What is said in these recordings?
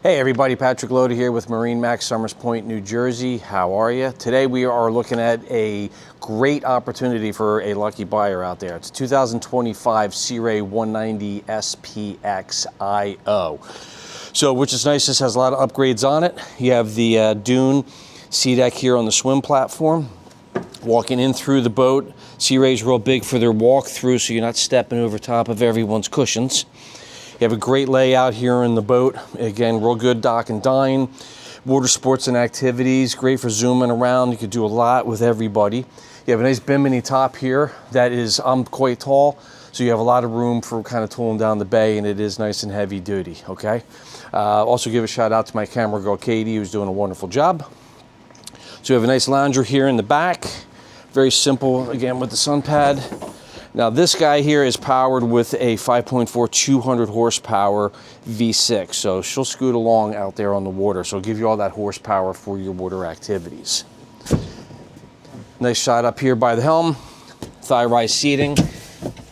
Hey everybody, Patrick Loda here with MarineMax Somers Point, New Jersey. How are you? Today we are looking at a great opportunity for a lucky buyer out there. It's 2025 Sea Ray 190 SPX IO. So, which is nice, this has a lot of upgrades on it. You have the dune sea deck here on the swim platform. Walking in through the boat, Sea Ray's real big for their walk through, so you're not stepping over top of everyone's cushions. You have a great layout here in the boat. Again, real good dock and dine. Water sports and activities, great for zooming around. You could do a lot with everybody. You have a nice bimini top here that is quite tall, so you have a lot of room for kind of tooling down the bay, and it is nice and heavy duty, okay? Also give a shout out to my camera girl, Katie, who's doing a wonderful job. So you have a nice lounger here in the back. Very simple, again, with the sun pad. Now this guy here is powered with a 5.4 200 horsepower V6, so she'll scoot along out there on the water, so it'll give you all that horsepower for your water activities. Nice shot up here by the helm, thigh rise seating.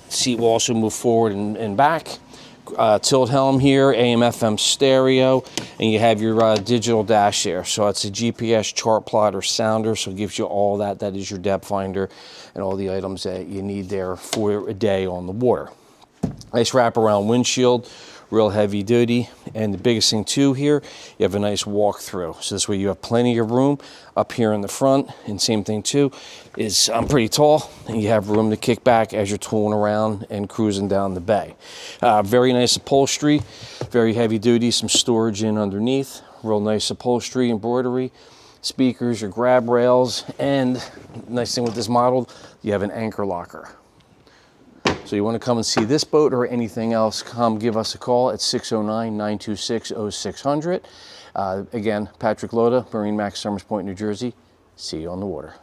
Seat will also move forward and back. Tilt helm here, AM FM stereo, and you have your digital dash there. So it's a GPS chart plotter sounder, so it gives you all that. That is your depth finder and all the items that you need there for a day on the water. Nice wraparound windshield, real heavy duty. And the biggest thing too here, you have a nice walk through. So this way you have plenty of room up here in the front. And same thing too, is I'm pretty tall and you have room to kick back as you're tooling around and cruising down the bay. Very nice upholstery, very heavy duty, some storage in underneath, real nice upholstery, embroidery, speakers, your grab rails, and nice thing with this model, you have an anchor locker. So you want to come and see this boat or anything else, come give us a call at 609-926-0600. Again, Patrick Loda, MarineMax Somers Point, New Jersey. See you on the water.